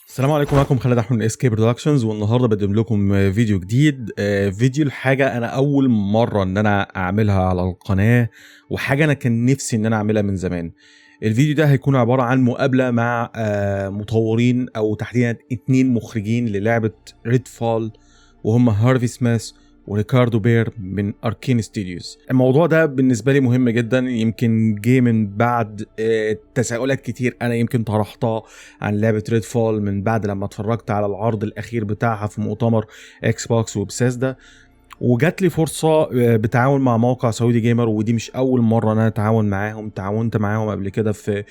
السلام عليكم، معكم خالد احمد من اسكي برودكشنز، والنهارده بقدم لكم فيديو جديد. فيديو الحاجه انا اول مره ان انا اعملها على القناه، وحاجه انا كان نفسي ان انا اعملها من زمان. الفيديو ده هيكون عباره عن مقابله مع مطورين او تحديدا 2 مخرجين للعبه ريدفال، وهم هارفي سميث وريكاردو بير من أركين ستوديوز. الموضوع ده بالنسبة لي مهم جدا، يمكن جه من بعد تساؤلات كتير أنا يمكن طرحتها عن لعبة ريدفال من بعد لما اتفرجت على العرض الأخير بتاعها في مؤتمر اكس بوكس وبساسدا، وجات لي فرصة بتعاون مع موقع سعودي جيمر، ودي مش أول مرة أنا أتعاون معاهم. تعاونت معاهم قبل كده في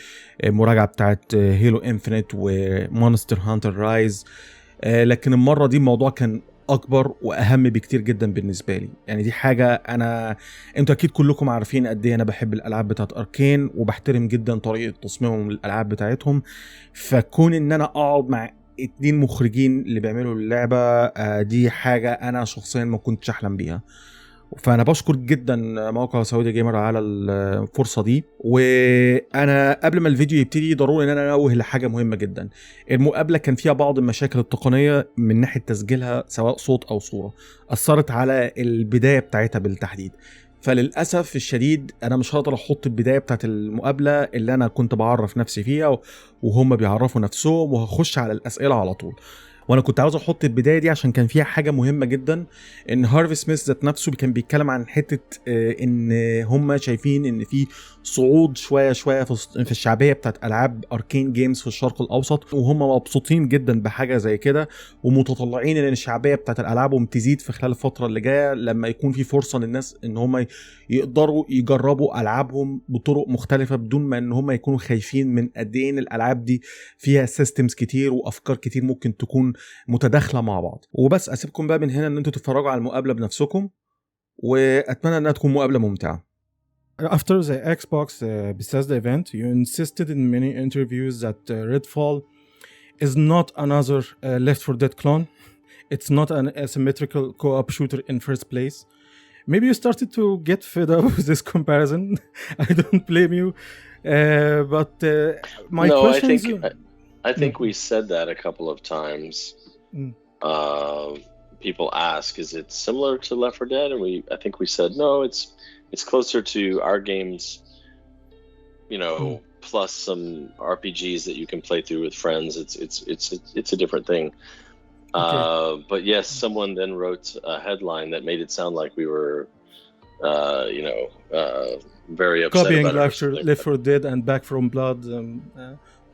مراجعة بتاعت هيلو انفينيت ومونستر هانتر رايز، لكن المرة دي الموضوع كان اكبر واهم بكتير جدا بالنسبه لي. يعني دي حاجه انتوا اكيد كلكم عارفين قد ايه انا بحب الالعاب بتاعت اركين، وبحترم جدا طريقه تصميمهم للالعاب بتاعتهم. فكون ان انا اقعد مع 2 مخرجين اللي بيعملوا اللعبه، دي حاجه انا شخصيا ما كنتش احلم بيها. فانا بشكر جدا موقع سعودي جيمر على الفرصه دي. وانا قبل ما الفيديو يبتدي ضروري ان انا انوه لحاجه مهمه جدا. المقابله كان فيها بعض المشاكل التقنيه من ناحيه تسجيلها سواء صوت او صوره، اثرت على البدايه بتاعتها بالتحديد. فللاسف الشديد انا مش هقدر احط البدايه بتاعت المقابله اللي انا كنت بعرف نفسي فيها وهم بيعرفوا نفسهم، وهخش على الاسئله على طول. وانا كنت عاوز احط البدايه دي عشان كان فيها حاجه مهمه جدا، ان هارفي سميث ذات نفسه كان بيتكلم عن حته ان هم شايفين ان في صعود شويه في الشعبيه بتاعت العاب اركين جيمز في الشرق الاوسط، وهم مبسوطين جدا بحاجه زي كده، ومتطلعين ان الشعبيه بتاعت الالعابهم تزيد في خلال الفتره اللي جايه لما يكون في فرصه للناس ان هم يقدروا يجربوا العابهم بطرق مختلفه بدون ما ان هم يكونوا خايفين من قد ايه الالعاب دي فيها سيستمز كتير وافكار كتير ممكن تكون متداخله مع بعض. وبس اسيبكم بقى من هنا ان انتوا تتفرجوا على المقابله بنفسكم، واتمنى انها تكون مقابله ممتعه. After the Xbox Bethesda event, you insisted in many interviews that Redfall is not another Left 4 Dead clone. It's not an asymmetrical co-op shooter in first place. Maybe you started to get fed up with this comparison. I don't blame you. But my question I think we said that a couple of times. People ask, is it similar to Left 4 Dead? And I think we said no. It's closer to our games, plus some RPGs that you can play through with friends. It's a different thing. Okay. But yes, someone then wrote a headline that made it sound like we were, very upset copying about Left 4 Dead and Back from Blood.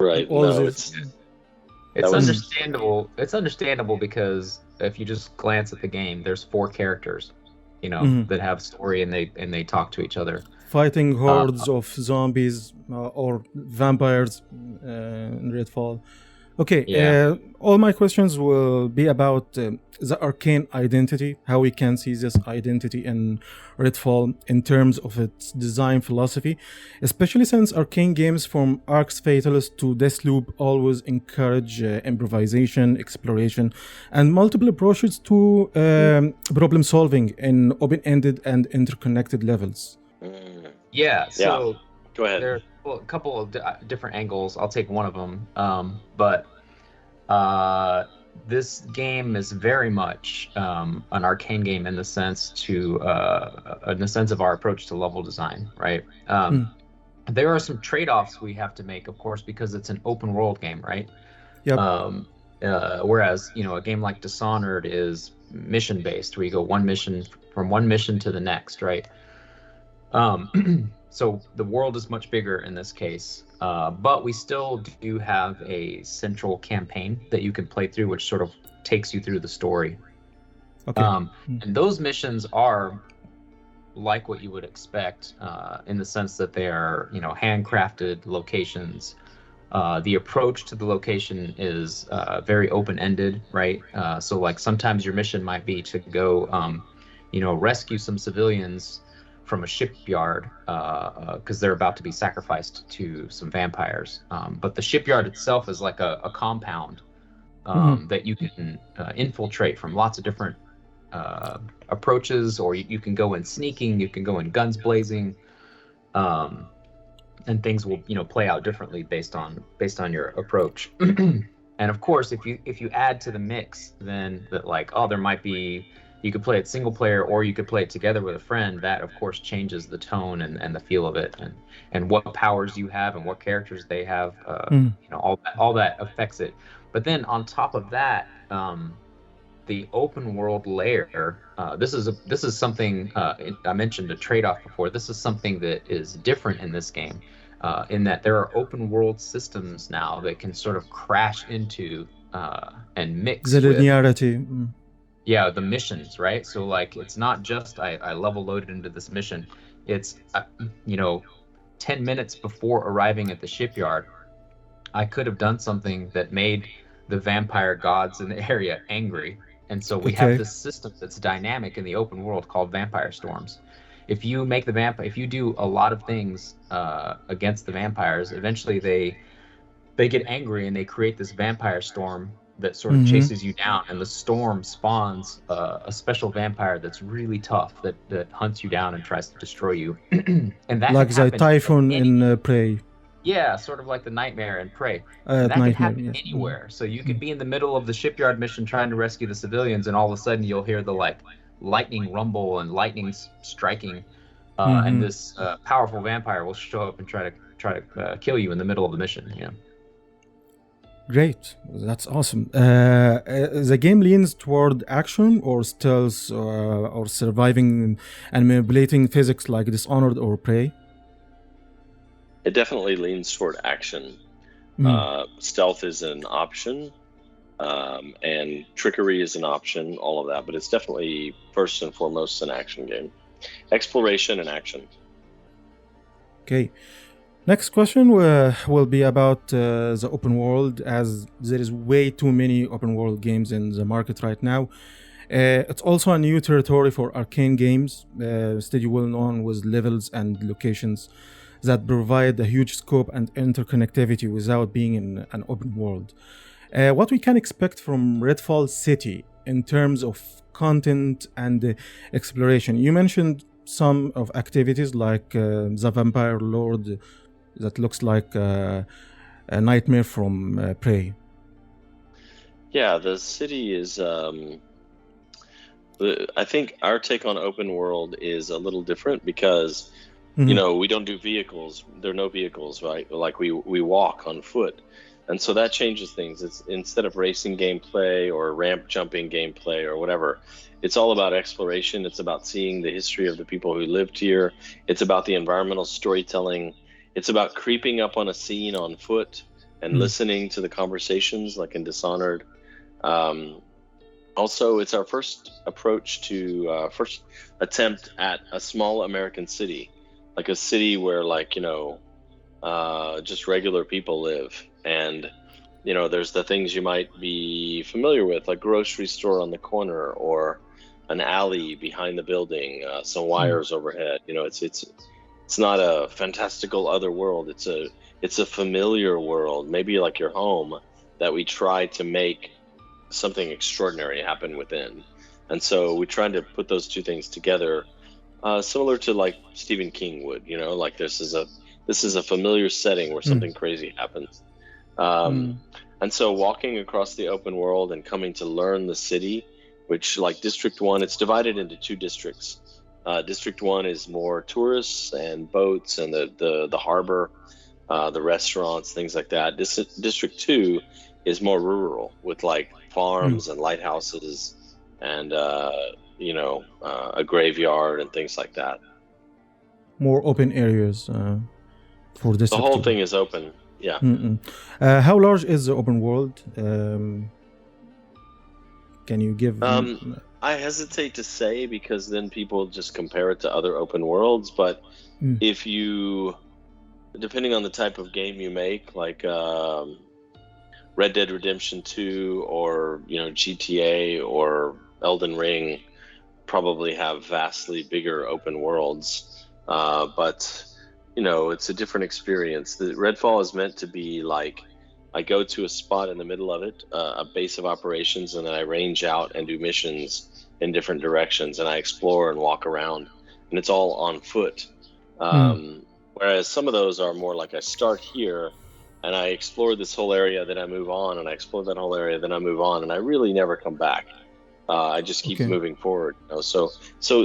Right. No, it's understandable. It's understandable because if you just glance at the game, there's 4 characters, that have story and they talk to each other, fighting hordes of zombies or vampires in Redfall. Okay, all my questions will be about the arcane identity, how we can see this identity in Redfall in terms of its design philosophy, especially since arcane games from Arx Fatalis to Deathloop always encourage improvisation, exploration, and multiple approaches to problem solving in open-ended and interconnected levels. So go ahead. There are a couple of different angles. I'll take one of them. But this game is very much an arcane game in the sense of our approach to level design, right? There are some trade-offs we have to make, of course, because it's an open world game, right? Yep. Whereas, a game like Dishonored is mission-based, where you go from one mission to the next, right? So the world is much bigger in this case, but we still do have a central campaign that you can play through, which sort of takes you through the story. Okay. And those missions are like what you would expect, in the sense that they are, handcrafted locations. The approach to the location is very open-ended, right? So like sometimes your mission might be to go, rescue some civilians from a shipyard because they're about to be sacrificed to some vampires. But the shipyard itself is like a compound that you can infiltrate from lots of different approaches, or you can go in sneaking, you can go in guns blazing. and things will play out differently based on your approach. And of course, if you add to the mix, then that like, oh, there might be, you could play it single player or you could play it together with a friend. That of course changes the tone and the feel of it, and what powers you have and what characters they have. All that affects it. But then on top of that, the open world layer. This is something I mentioned a trade-off before. This is something that is different in this game. In that there are open world systems now that can sort of crash into and mix the with, linearity. yeah, the missions, right? So like it's not just I level loaded into this mission. It's 10 minutes before arriving at the shipyard, I could have done something that made the vampire gods in the area angry. And so we have this system that's dynamic in the open world called vampire storms. If you make if you do a lot of things against the vampires, eventually they get angry and they create this vampire storm that sort of chases you down, and the storm spawns a special vampire that's really tough that hunts you down and tries to destroy you. And that like the typhoon in Prey. Yeah, sort of like the nightmare in Prey. That can happen anywhere. So you could be in the middle of the shipyard mission trying to rescue the civilians, and all of a sudden you'll hear the like lightning rumble and lightning striking, and this powerful vampire will show up and try to kill you in the middle of the mission. Yeah. Great, that's awesome. The game leans toward action or stealth or surviving and manipulating physics like Dishonored or Prey. It definitely leans toward action. Stealth is an option, and trickery is an option, all of that, but it's definitely first and foremost an action game. Exploration and action. Okay. Next question will be about the open world, as there is way too many open world games in the market right now. It's also a new territory for Arcane Games, studio well known with levels and locations that provide a huge scope and interconnectivity without being in an open world. What we can expect from Redfall City in terms of content and exploration. You mentioned some of activities like the Vampire Lord that looks like a nightmare from Prey. Yeah, the city is... I think our take on open world is a little different because, we don't do vehicles. There are no vehicles, right? Like we walk on foot. And so that changes things. It's instead of racing gameplay or ramp jumping gameplay or whatever, it's all about exploration. It's about seeing the history of the people who lived here. It's about the environmental storytelling. It's about creeping up on a scene on foot and listening to the conversations like in Dishonored. Also, it's our first approach to first attempt at a small American city, like a city where just regular people live. And, there's the things you might be familiar with, like grocery store on the corner or an alley behind the building, some wires overhead. It's not a fantastical other world. It's a familiar world, maybe like your home, that we try to make something extraordinary happen within. And so we try to put those two things together, similar to like Stephen King would, like this is a familiar setting where something crazy happens. And so walking across the open world and coming to learn the city, which like District 1, it's divided into two districts. District 1 is more tourists and boats and the harbor, the restaurants, things like that. District 2 is more rural with like farms and lighthouses and, a graveyard and things like that. More open areas for this. The whole thing is open. Yeah. How large is the open world? Can you give... I hesitate to say because then people just compare it to other open worlds. But if you, depending on the type of game you make, like Red Dead Redemption 2 or, GTA or Elden Ring, probably have vastly bigger open worlds. But, it's a different experience. The Redfall is meant to be like, I go to a spot in the middle of it, a base of operations, and then I range out and do missions in different directions, and I explore and walk around, and it's all on foot. Whereas some of those are more like I start here and I explore this whole area, then I move on, and I explore that whole area, then I move on, and I really never come back. I just keep moving forward. You know? So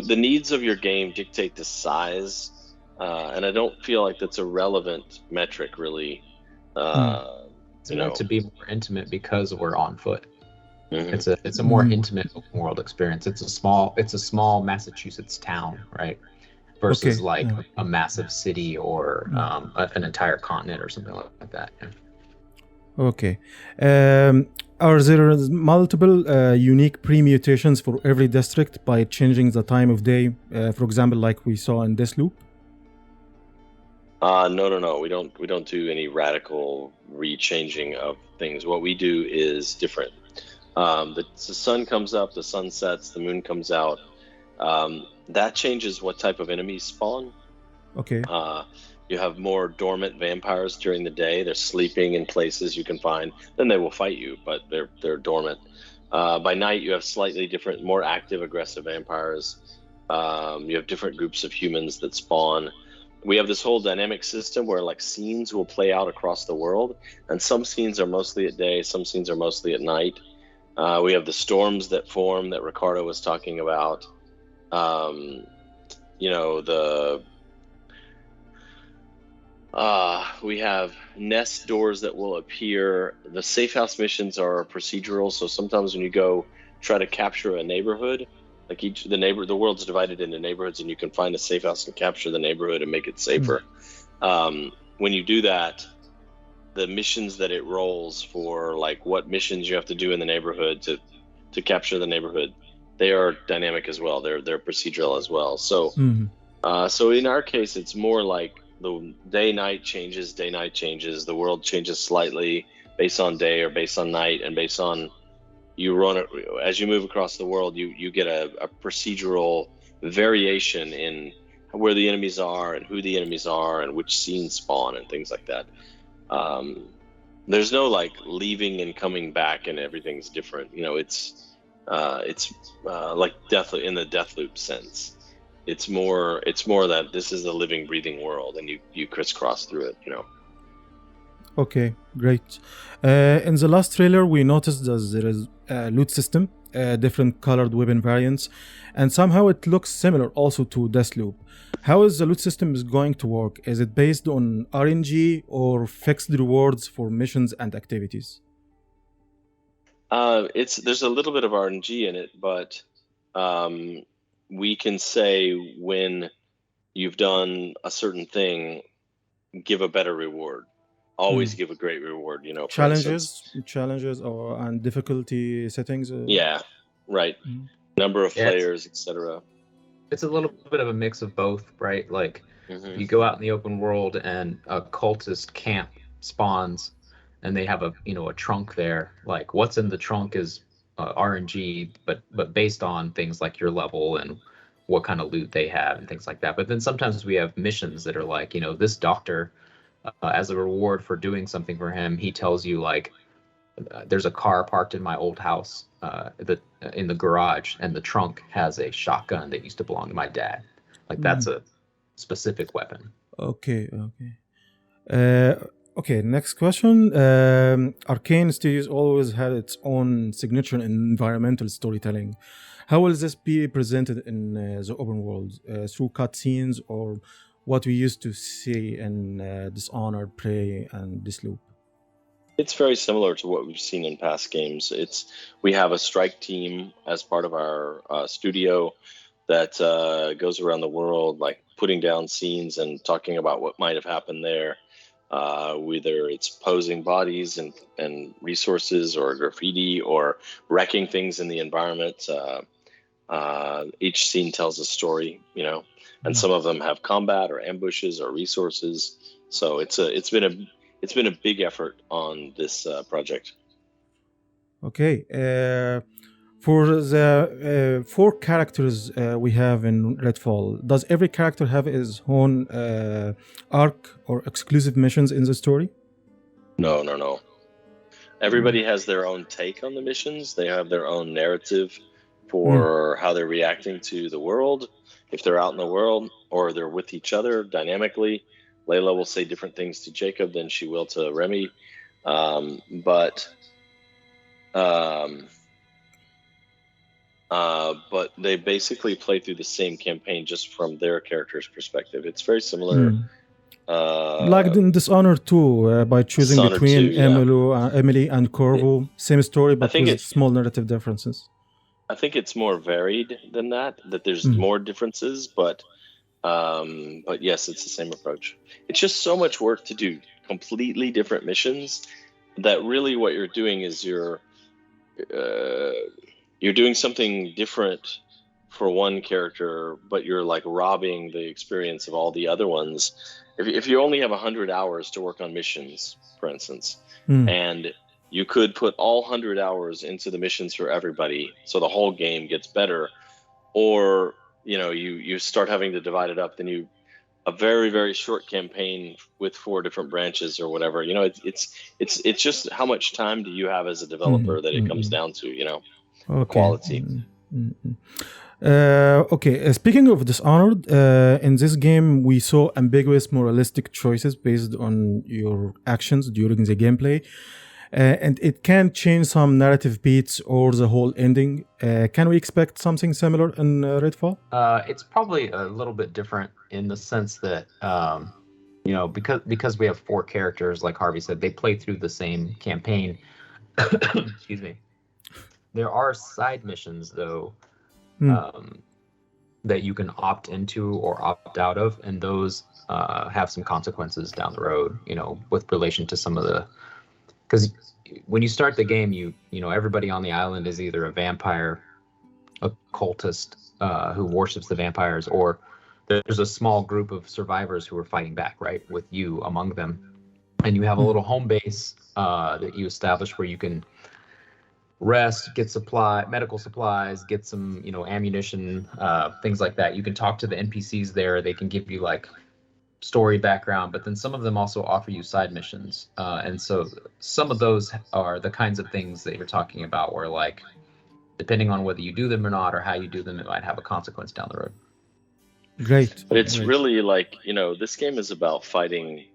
the needs of your game dictate the size, and I don't feel like that's a relevant metric, really. It's meant to be more intimate because we're on foot. It's a more intimate open world experience. It's a small Massachusetts town, right? Versus like a massive city or an entire continent or something like that. Yeah. Okay. Are there multiple unique permutations for every district by changing the time of day? For example, like we saw in this loop? No. We don't do any radical rechanging of things. What we do is different. The sun comes up, the sun sets, the moon comes out. That changes what type of enemies spawn. Okay. You have more dormant vampires during the day. They're sleeping in places you can find. Then they will fight you, but they're dormant. By night, you have slightly different, more active, aggressive vampires. You have different groups of humans that spawn. We have this whole dynamic system where like scenes will play out across the world, and some scenes are mostly at day, some scenes are mostly at night. We have the storms that form that Ricardo was talking about. We have nest doors that will appear. The safe house missions are procedural, so sometimes when you go try to capture a neighborhood, like the world's divided into neighborhoods, and you can find a safe house and capture the neighborhood and make it safer. When you do that, the missions that it rolls for, like what missions you have to do in the neighborhood to capture the neighborhood, they are dynamic as well. They're procedural as well. So so in our case, it's more like the day-night changes. The world changes slightly based on day or based on night, and based on you run it as you move across the world. You get a procedural variation in where the enemies are and who the enemies are and which scenes spawn and things like that. There's no like leaving and coming back and everything's different. You know, it's like in the Deathloop sense. It's more that this is a living, breathing world, and you crisscross through it. You know. Okay, great. In the last trailer, we noticed that there is a loot system, different colored weapon variants, and somehow it looks similar also to Deathloop. How is the loot system is going to work? Is it based on RNG or fixed rewards for missions and activities? There's a little bit of RNG in it, but we can say when you've done a certain thing, give a better reward. Always give a great reward, you know. Challenges or and difficulty settings. Yeah, right. Number of players, etc. It's a little bit of a mix of both, right? Like you go out in the open world and a cultist camp spawns, and they have a trunk there. Like what's in the trunk is RNG, but based on things like your level and what kind of loot they have and things like that. But then sometimes we have missions that are like, this doctor, as a reward for doing something for him, he tells you like, there's a car parked in my old house in the garage, and the trunk has a shotgun that used to belong to my dad. Like that's a specific weapon. Okay. Next question. Arcane Studios always had its own signature in environmental storytelling. How will this be presented in the open world? Through cutscenes or what we used to see in Dishonored, Prey, and Deathloop? It's very similar to what we've seen in past games. We have a strike team as part of our studio that goes around the world, like putting down scenes and talking about what might have happened there. Whether it's posing bodies and resources or graffiti or wrecking things in the environment. Each scene tells a story, and some of them have combat or ambushes or resources. So it's been a big effort on this project. Okay. For the 4 characters we have in Redfall, does every character have his own arc or exclusive missions in the story? No. Everybody has their own take on the missions. They have their own narrative for how they're reacting to the world, if they're out in the world or they're with each other dynamically. Layla will say different things to Jacob than she will to Remy. But they basically play through the same campaign just from their character's perspective. It's very similar. Like in Dishonored 2, by choosing Dishonored between 2, yeah. Emily and Corvo, same story but think with it's- small narrative differences. I think it's more varied than that. That there's more differences, but yes, it's the same approach. It's just so much work to do completely different missions that really what you're doing is you're doing something different for one character, but you're like robbing the experience of all the other ones. If you only have 100 hours to work on missions, for instance, and you could put all 100 hours into the missions for everybody, so the whole game gets better, or you start having to divide it up, then a very, very short campaign with 4 different branches or whatever. It's just how much time do you have as a developer that it comes down to, Okay. quality. Speaking of Dishonored, in this game we saw ambiguous moralistic choices based on your actions during the gameplay, and it can change some narrative beats or the whole ending. Can we expect something similar in Redfall? It's probably a little bit different in the sense that because we have 4 characters, like Harvey said, they play through the same campaign. Excuse me. There are side missions though that you can opt into or opt out of, and those have some consequences down the road, with relation to some of the, because when you start the game, everybody on the island is either a vampire, a cultist who worships the vampires, or there's a small group of survivors who are fighting back, right, with you among them, and you have a little home base that you establish where you can rest, get medical supplies, get some ammunition, things like that. You can talk to the NPCs there. They can give you like story background, but then some of them also offer you side missions, and so some of those are the kinds of things that you're talking about where, like, depending on whether you do them or not or how you do them, it might have a consequence down the road. Great. But it's really like, this game is about fighting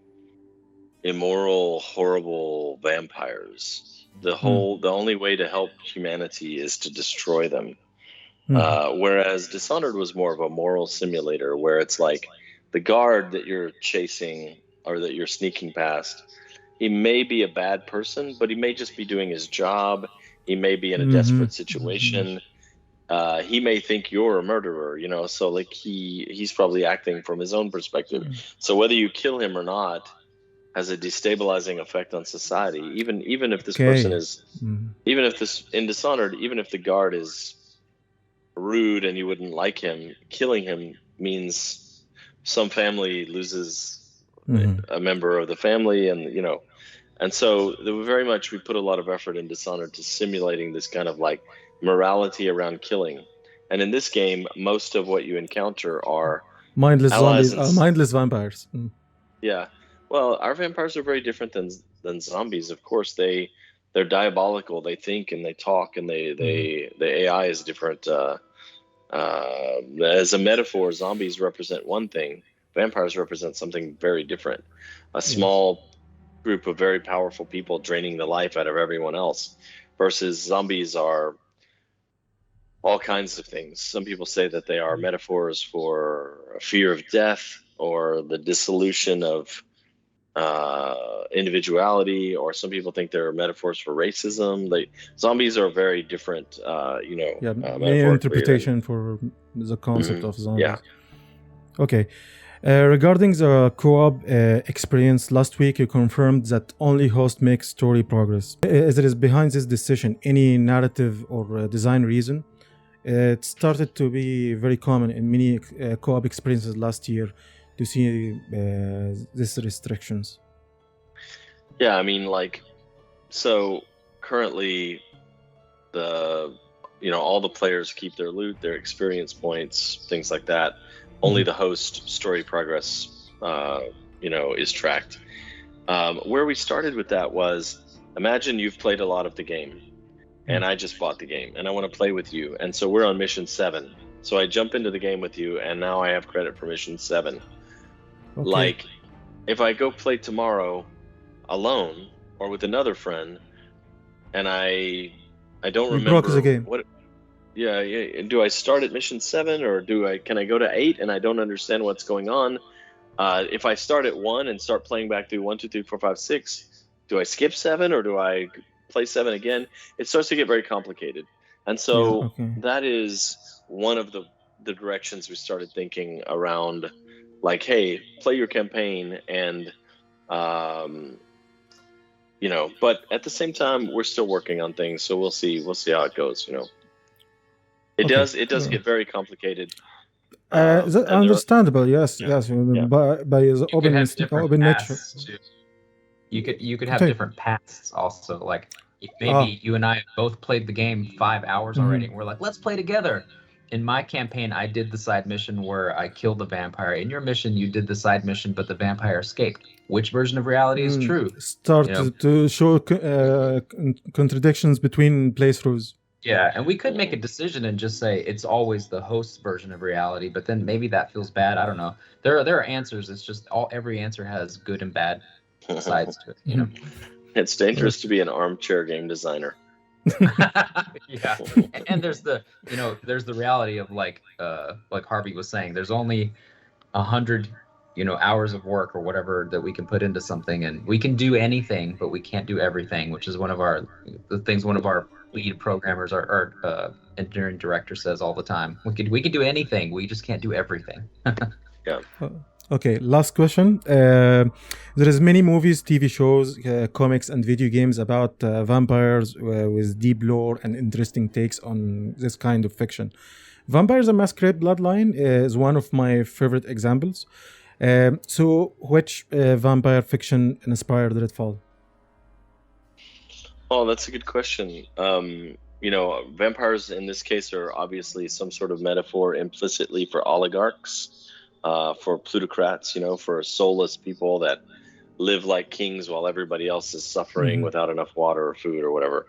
immoral, horrible vampires. The only way to help humanity is to destroy them. Whereas Dishonored was more of a moral simulator, where it's like the guard that you're chasing or that you're sneaking past, he may be a bad person, but he may just be doing his job. He may be in a desperate situation. He may think you're a murderer, so like he's probably acting from his own perspective. So whether you kill him or not has a destabilizing effect on society. Even if this person is, even if this in Dishonored, even if the guard is rude and you wouldn't like him, killing him means some family loses a member of the family, and so very much we put a lot of effort in Dishonored to simulating this kind of like morality around killing. And in this game, most of what you encounter are mindless zombies, mindless vampires. Yeah. Well, our vampires are very different than zombies. Of course, they're diabolical. They think and they talk, and the AI is different. As a metaphor, zombies represent one thing. Vampires represent something very different. A small group of very powerful people draining the life out of everyone else, versus zombies are all kinds of things. Some people say that they are metaphors for a fear of death or the dissolution of individuality, or some people think they're metaphors for racism. Zombies are very different, many interpretation for the concept of zombies. Yeah. Okay. Regarding the co-op experience, last week you confirmed that only host makes story progress. Is there behind this decision any narrative or design reason? It started to be very common in many co-op experiences last year to see these restrictions. Yeah, I mean, so currently all the players keep their loot, their experience points, things like that. Only the host story progress, is tracked. Where we started with that was, imagine you've played a lot of the game, and I just bought the game, and I want to play with you, and so we're on mission 7. So I jump into the game with you, and now I have credit for mission 7. Okay. if I go play tomorrow alone or with another friend, and I don't You remember broke the game. what. Yeah. Do I start at mission 7 or can I go to 8 and I don't understand what's going on? If I start at 1 and start playing back through 1, 2, 3, 4, 5, 6, do I skip 7 or do I play 7 again? It starts to get very complicated. And so that is one of the directions we started thinking around, like, hey, play your campaign and, you know, but at the same time, we're still working on things. So we'll see how it goes, you know. It does get very complicated. Understandable, yes. By the open nature. You could have different paths also. Like maybe you and I both played the game 5 hours already, and we're like, let's play together. In my campaign, I did the side mission where I killed the vampire. In your mission, you did the side mission, but the vampire escaped. Which version of reality is true? To show contradictions between playthroughs. Yeah, and we could make a decision and just say it's always the host's version of reality, but then maybe that feels bad. I don't know. There are answers. It's just every answer has good and bad sides to it. You know, it's dangerous to be an armchair game designer. Yeah, and there's the reality of like Harvey was saying. There's only 100 hours of work or whatever that we can put into something, and we can do anything, but we can't do everything, which is one of our lead programmers, our engineering director says all the time. We can do anything, we just can't do everything. Yeah. Okay, last question. There is many movies, TV shows, comics, and video games about vampires with deep lore and interesting takes on this kind of fiction. Vampires: The Masquerade Bloodline is one of my favorite examples. So, which vampire fiction inspired Redfall? Oh, that's a good question. Vampires in this case are obviously some sort of metaphor implicitly for oligarchs, for plutocrats, for soulless people that live like kings while everybody else is suffering without enough water or food or whatever.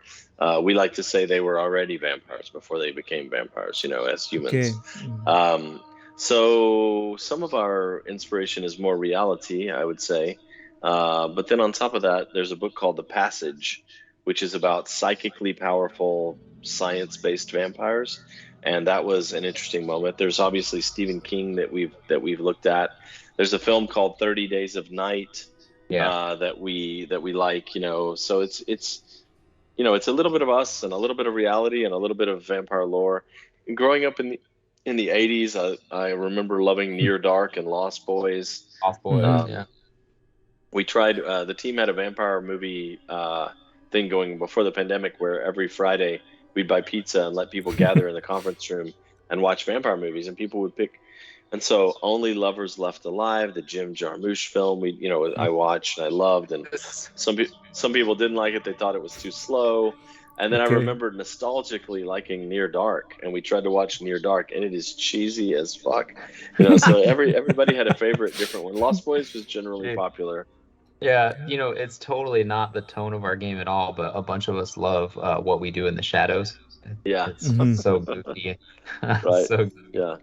We like to say they were already vampires before they became vampires, as humans. Okay. So some of our inspiration is more reality, I would say. But then on top of that, there's a book called The Passage, which is about psychically powerful, science-based vampires, and that was an interesting moment. There's obviously Stephen King that we've looked at. There's a film called 30 Days of Night that we like. So it's a little bit of us and a little bit of reality and a little bit of vampire lore. And growing up in the 80s, I remember loving Near Dark and Lost Boys. We tried. The team had a vampire movie thing going before the pandemic where every Friday we'd buy pizza and let people gather in the conference room and watch vampire movies, and people would pick. And so Only Lovers Left Alive, the Jim Jarmusch film, I watched and I loved, and some people didn't like it. They thought it was too slow. And then I remember nostalgically liking Near Dark, and we tried to watch Near Dark, and it is cheesy as fuck. So everybody had a favorite different one. Lost Boys was generally popular. Yeah, it's totally not the tone of our game at all, but a bunch of us love What We Do in the Shadows. It's so goofy. Right. So goofy. Yeah.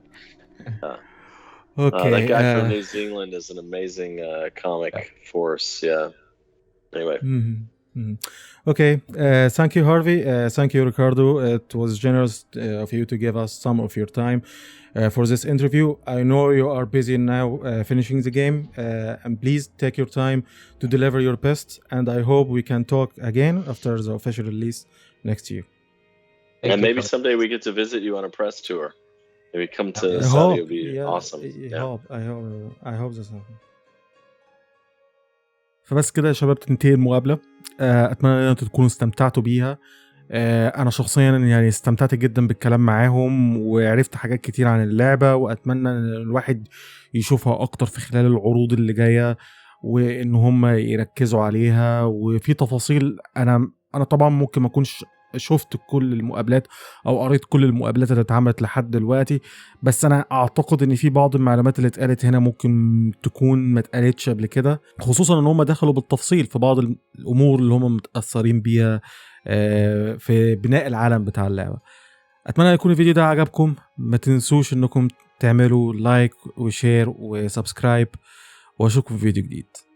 Okay. That guy from New Zealand is an amazing comic force. Yeah. Anyway. Okay. Thank you, Harvey. Thank you, Ricardo. It was generous of you to give us some of your time for this interview. I know you are busy now finishing the game, and please take your time to deliver your best. And I hope we can talk again after the official release next year. And maybe someday we get to visit you on a press tour. Maybe come to Saudi. It would be awesome. I hope this happens. فبس كده يا شباب تنتهي المقابلة. أتمنى أن أنتم تكونوا استمتعتوا بيها. أنا شخصيا يعني استمتعت جدا بالكلام معاهم وعرفت حاجات كتير عن اللعبة، وأتمنى أن الواحد يشوفها أكتر في خلال العروض اللي جاية، وإن هم يركزوا عليها. وفي تفاصيل أنا طبعا ممكن ما أكونش شفت كل المقابلات او قريت كل المقابلات اللي اتعملت لحد دلوقتي، بس انا اعتقد ان في بعض المعلومات اللي اتقالت هنا ممكن تكون ما اتقالتش قبل كده، خصوصا ان هم دخلوا بالتفصيل في بعض الامور اللي هم متاثرين بيها في بناء العالم بتاع اللعبه. اتمنى يكون الفيديو ده عجبكم. ما تنسوش انكم تعملوا لايك وشير وسبسكرايب، واشوفكم في فيديو جديد.